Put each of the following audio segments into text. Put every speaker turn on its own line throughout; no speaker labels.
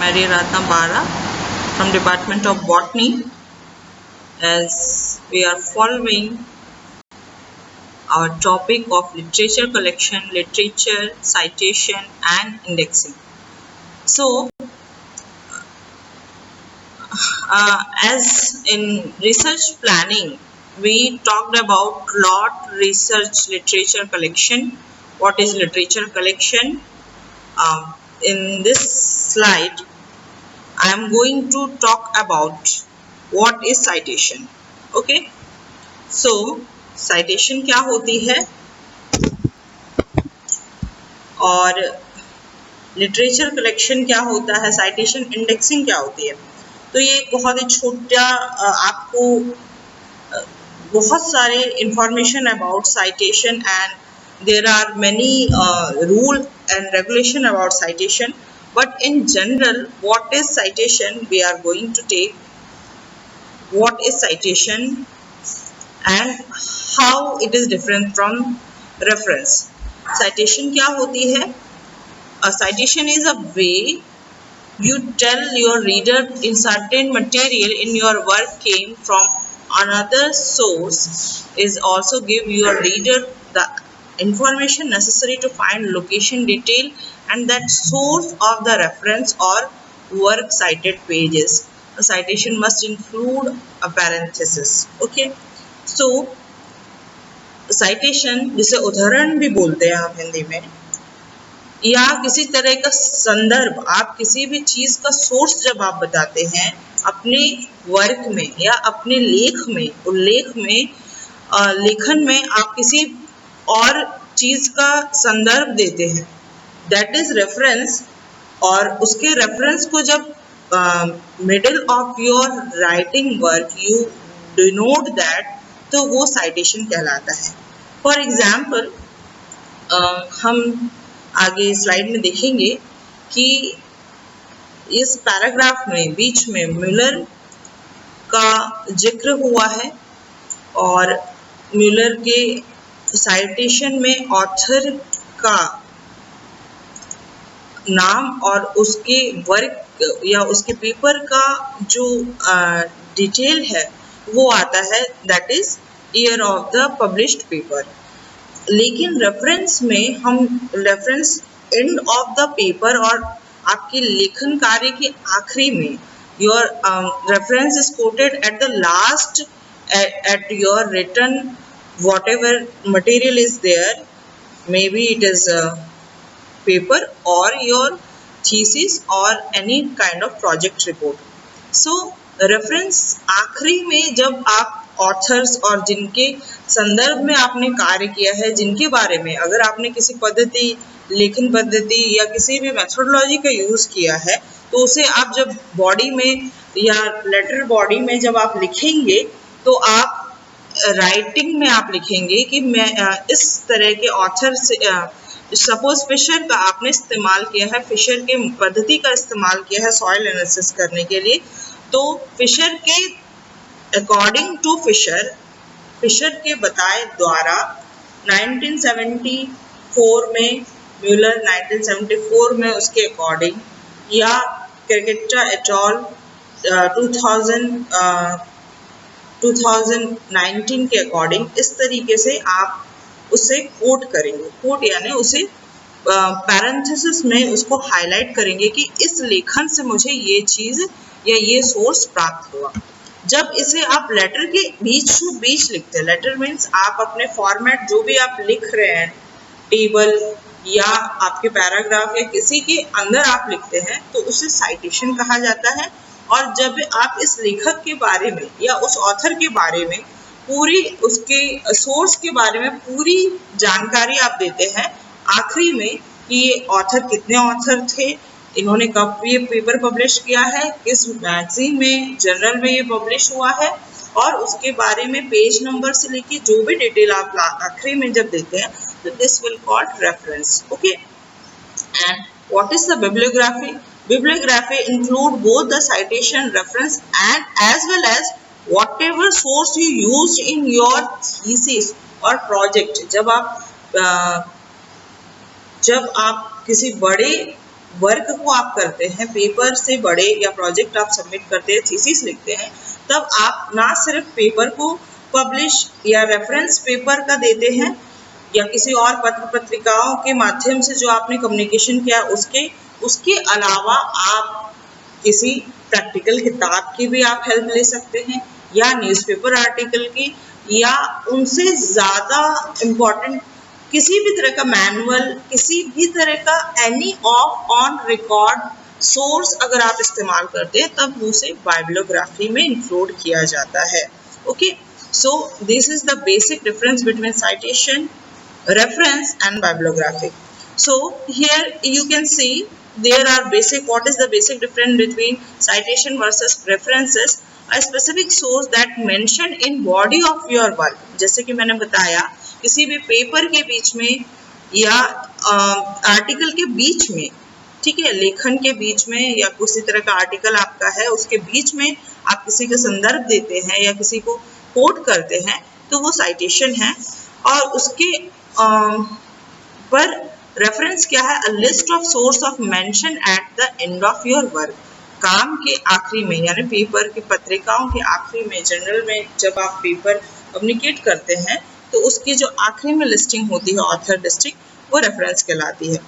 Mariratna Bara from Department of Botany, as we are following our topic of literature collection, literature, citation and indexing. So, as in research planning, we talked about lot research literature collection. What is literature collection? In this slide, I am going to talk about what is citation. Okay, so citation क्या होती है और literature collection क्या होता है, citation indexing क्या होती है. तो ये एक बहुत ही छोटा आपको बहुत सारे information about citation and there are many rule and regulation about citation. But in general, what is citation? We are going to take what is citation and how it is different from reference. Citation क्या होती है? A citation is a way you tell your reader in certain material in your work came from another source, is also give your reader the information necessary to find location detail and that source of the reference or work cited pages. A citation must include a parenthesis. Okay, so citation जिसे उदाहरण भी बोलते हैं हम हिंदी में, या किसी तरह का संदर्भ, आप किसी भी चीज का सोर्स जब आप बताते हैं अपने वर्क में या अपने लेख में, उल्लेख में, लेखन में आप किसी और चीज का संदर्भ देते हैं, दैट इज रेफरेंस. और उसके रेफरेंस को जब middle of your writing work you denote that, तो वो साइटेशन कहलाता है. फॉर एग्जाम्पल, हम आगे स्लाइड में देखेंगे कि इस पैराग्राफ में बीच में म्यूलर का जिक्र हुआ है और म्यूलर के साइटेशन में ऑथर का नाम और उसके वर्क या उसके पेपर का जो डिटेल है वो आता है, that is year of the published paper. लेकिन रेफरेंस में हम reference end of the paper और आपके लेखन कार्य के आखिरी में your reference is quoted at the last at your written whatever material is there, may be it is paper और योर थीसिस और any kind of project report. So reference आखिरी में जब आप ऑथर्स और जिनके संदर्भ में आपने कार्य किया है, जिनके बारे में अगर आपने किसी पद्धति, लेखन पद्धति या किसी भी मेथोडोलॉजी का यूज किया है, तो उसे आप जब बॉडी में या लेटर बॉडी में जब आप लिखेंगे तो आप राइटिंग में आप लिखेंगे कि मैं इस तरह के ऑथर से, सपोज फिशर का आपने इस्तेमाल किया है, फिशर के पद्धति का इस्तेमाल किया है सॉइल एनालिसिस करने के लिए, तो फिशर के अकॉर्डिंग टू फिशर के बताए द्वारा 1974 में म्यूलर 1974 में उसके अकॉर्डिंग, या क्रिकेटा एटॉल 2019 के अकॉर्डिंग, इस तरीके से आप उसे कोट करेंगे. कोट यानी उसे पैरेंथेसिस में उसको हाईलाइट करेंगे कि इस लेखन से मुझे ये चीज या ये सोर्स प्राप्त हुआ. जब इसे आप लेटर के बीच लिखते हैं, लेटर मीन्स आप अपने फॉर्मेट जो भी आप लिख रहे हैं, टेबल या आपके पैराग्राफ या किसी के अंदर आप लिखते हैं, तो उसे साइटेशन कहा जाता है. और जब आप इस लेखक के बारे में या उस ऑथर के बारे में पूरी उसके सोर्स के बारे में पूरी जानकारी आप देते हैं आखिरी में कि ये ऑथर कितने ऑथर थे, इन्होंने कब ये पेपर पब्लिश किया है, किस मैगजीन में, जर्नल में ये पब्लिश हुआ है, और उसके बारे में पेज नंबर से लेके जो भी डिटेल आप आखिरी में जब देते हैं, तो this will called reference. Okay, and what is the bibliography? Bibliography include both the citation, reference and as well as whatever source you used in your thesis और project. जब आप किसी बड़े वर्क को आप करते हैं, पेपर से बड़े या प्रोजेक्ट आप सबमिट करते हैं, थीसिस लिखते हैं, तब आप ना सिर्फ पेपर को पब्लिश या रेफरेंस पेपर का देते हैं या किसी और पत्र पत्रिकाओं के माध्यम से जो आपने कम्युनिकेशन किया उसके अलावा आप किसी प्रैक्टिकल किताब की भी आप हेल्प ले सकते हैं या न्यूज़पेपर आर्टिकल की, या उनसे ज़्यादा इम्पोर्टेंट किसी भी तरह का मैनुअल, किसी भी तरह का any of on record source अगर आप इस्तेमाल करते हैं तब उसे बाइब्लियोग्राफी में इंक्लूड किया जाता है. Okay, so this is the basic difference between citation, reference and bibliography. So here you can see there are what is the basic difference between citation versus references. A specific source that mentioned in body of your work, जैसे कि मैंने बताया किसी भी paper के बीच में या article के बीच में, ठीक है, लेखन के बीच में या किसी तरह का आर्टिकल आपका है उसके बीच में आप किसी का संदर्भ देते हैं या किसी को कोट करते हैं तो वो साइटेशन है. और उसके पर रेफरेंस क्या है? A list of source of mention at the end of your work. काम के आखिरी में यानी पेपर की पत्रिकाओं के आखिरी में, जनरल में जब आप पेपर कम्युनिकेट करते हैं तो उसकी जो आखिरी में लिस्टिंग होती है, ऑथर लिस्टिंग, वो रेफरेंस कहलाती है.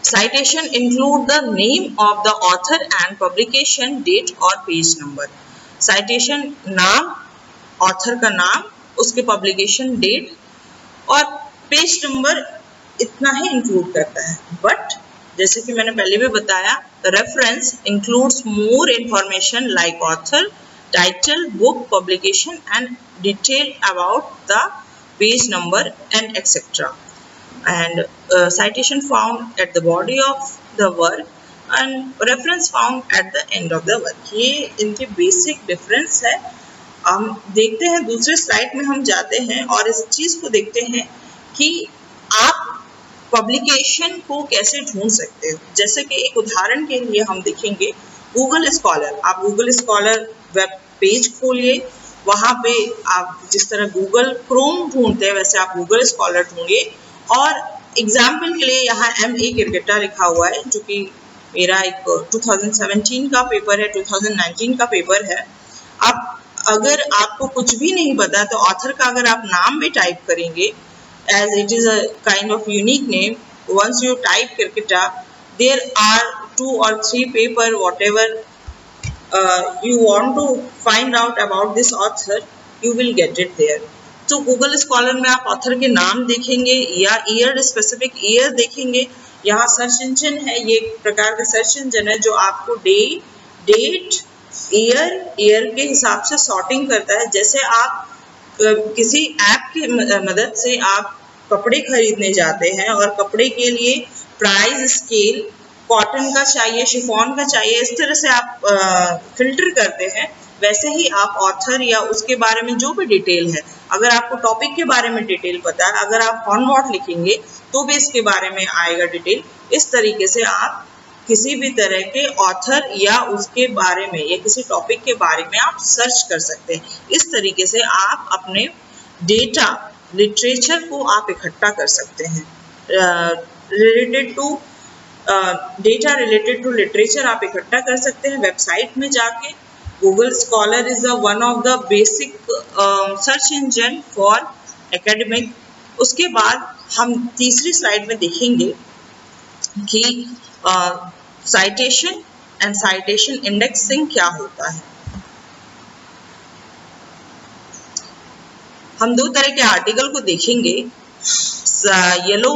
Citation include the name of the author and publication date और पेज नंबर. Citation नाम, ऑथर का नाम, उसके पब्लिकेशन डेट और पेज नंबर, इतना ही इंक्लूड करता है. बट जैसे कि मैंने पहले भी बताया, reference includes more information like author, title, book, publication and detail about the page number and etcetera. And citation found at the body of the work and reference found at the end of the work. ये इनके basic difference है. हम देखते हैं दूसरे slide में, हम जाते हैं और इस चीज को देखते हैं कि आप पब्लिकेशन को कैसे ढूंढ सकते हो. जैसे कि एक उदाहरण के लिए हम देखेंगे गूगल स्कॉलर. आप गूगल स्कॉलर वेब पेज खोलिए, वहां पे आप जिस तरह गूगल क्रोम ढूंढते हैं वैसे आप गूगल स्कॉलर ढूंढिए. और एग्जाम्पल के लिए यहाँ MA क्रिकेटा लिखा हुआ है जो कि मेरा एक 2017 का पेपर है, 2019 का पेपर है. अब अगर आपको कुछ भी नहीं पता तो ऑथर का अगर आप नाम भी टाइप करेंगे, as it is a kind of unique name, once you type cricket there are 2 or 3 paper whatever you want to find out about this author, you will get it there. तो Google scholar में आप author के नाम देखेंगे या year, specific year देखेंगे. यहाँ search engine है, ये एक प्रकार का सर्च इंजन है जो आपको डेट, ईयर के हिसाब से सॉर्टिंग करता है. जैसे आप किसी ऐप की मदद से आप कपड़े खरीदने जाते हैं और कपड़े के लिए प्राइस स्केल, कॉटन का चाहिए, शिफॉन का चाहिए, इस तरह से आप फिल्टर करते हैं, वैसे ही आप ऑथर या उसके बारे में जो भी डिटेल है, अगर आपको टॉपिक के बारे में डिटेल पता है, अगर आप हॉर्नवॉट लिखेंगे तो भी इसके बारे में आएगा डिटेल. इस तरीके से आप किसी भी तरह के ऑथर या उसके बारे में या किसी टॉपिक के बारे में आप सर्च कर सकते हैं. इस तरीके से आप अपने डेटा, लिटरेचर को आप इकट्ठा कर सकते हैं. Related to data related to literature आप इकट्ठा कर सकते हैं वेबसाइट में जाके. Google Scholar is one of the basic search engine for academic. उसके बाद हम तीसरी स्लाइड में देखेंगे कि citation and citation indexing क्या होता है. हम 2 तरह के आर्टिकल को देखेंगे. Yellow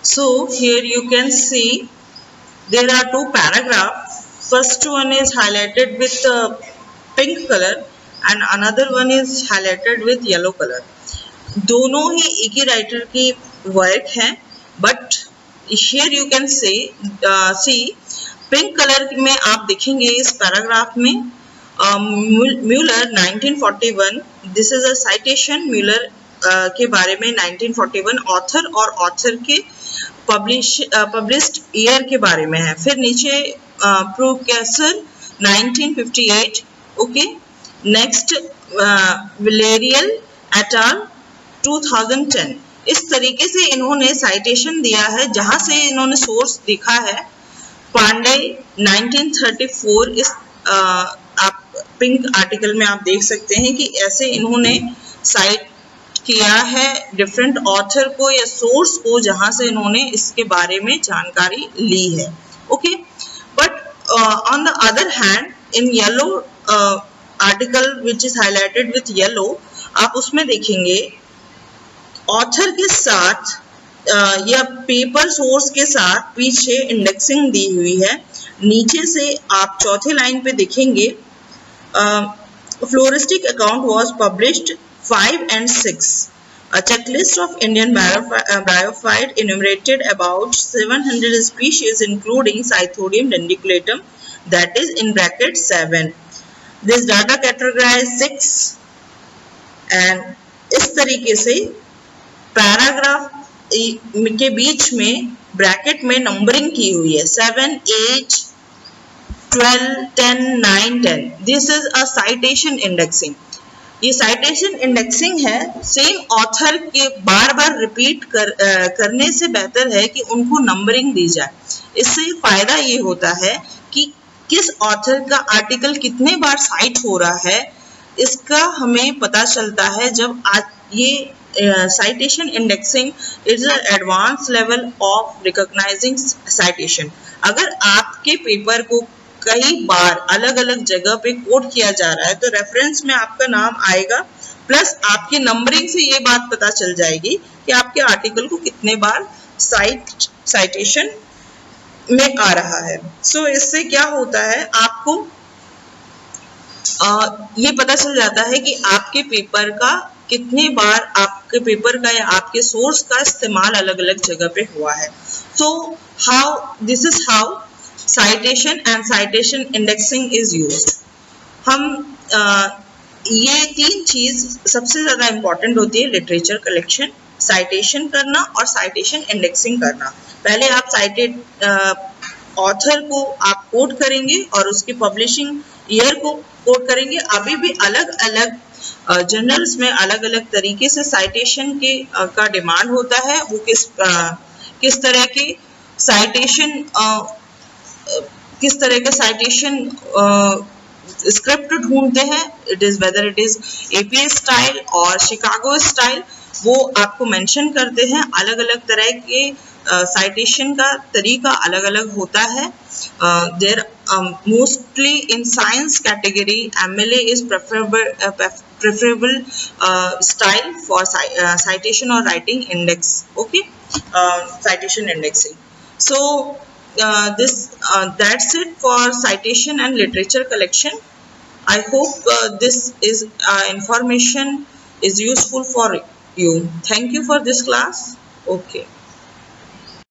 So here you can see there are 2 paragraphs. First one is highlighted with pink color and another one is highlighted with yellow color. दोनों ही एक ही राइटर की वर्क है, but here you can see pink color में आप देखेंगे इस paragraph में Mueller 1941. This is a citation. Mueller के बारे में 1941 ऑथर और ऑथर के पब्लिश्ड ईयर के बारे में है। फिर नीचे प्रोकेसर 1958, ओके। नेक्स्ट विलेरियल एटाल 2010। इस तरीके से इन्होंने साइटेशन दिया है, जहां से इन्होंने सोर्स दिखा है पांडे 1934। इस आप पिंक आर्टिकल में आप देख सकते हैं कि ऐसे इन्होंने साइट किया है डिफरेंट ऑथर को या सोर्स को, जहां से इन्होंने इसके बारे में जानकारी ली है, okay. But on the other hand in yellow article which is highlighted with yellow, आप उसमें देखेंगे ऑथर के साथ या पेपर सोर्स के साथ पीछे इंडेक्सिंग दी हुई है। नीचे से आप चौथे लाइन पे देखेंगे floristic account was published 5 and 6. A checklist of Indian bryophyte enumerated about 700 species including Cythodium dendriculatum, that is in bracket 7. This data categorized 6 and इस तरीके से पैराग्राफ के बीच में ब्रैकेट में नंबरिंग की हुई है 7, 8, 12, 10, 9, 10. This is a citation indexing. ये साइटेशन इंडेक्सिंग है। सेम ऑथर के बार बार रिपीट करने से बेहतर है कि उनको नंबरिंग दी जाए। इससे फायदा ये होता है कि किस ऑथर का आर्टिकल कितने बार साइट हो रहा है, इसका हमें पता चलता है। जब ये citation indexing is an advanced level of recognizing citation. अगर आपके पेपर को कई बार अलग अलग जगह पे कोट किया जा रहा है तो रेफरेंस में आपका नाम आएगा, प्लस आपकी नंबरिंग से ये बात पता चल जाएगी कि आपके आर्टिकल को कितने बार साइटेशन में आ रहा है। सो इससे क्या होता है, आपको ये पता चल जाता है कि आपके पेपर का कितने बार आपके पेपर का या आपके सोर्स का इस्तेमाल अलग अलग जगह पे हुआ है। So this is how citation and citation indexing is used. हम ये तीन चीज सबसे ज्यादा इंपॉर्टेंट होती है, लिटरेचर कलेक्शन, साइटेशन करना और साइटेशन इंडेक्सिंग करना। पहले आप साइटेड ऑथर को आप कोट करेंगे और उसके पब्लिशिंग ईयर को कोट करेंगे। अभी भी अलग अलग जर्नल्स में अलग अलग तरीके से साइटेशन के का डिमांड होता है। वो किस तरह के साइटेशन स्क्रिप्ट ढूंढते हैं, it is whether it is APA style और शिकागो स्टाइल, वो आपको मेंशन करते हैं। अलग अलग तरह के साइटेशन का तरीका अलग अलग होता है। There mostly in science category MLA is preferable style for citation or writing index, okay, citation indexing. So that's it for citation and literature collection. I hope this is information is useful for you. Thank you for this class. Okay.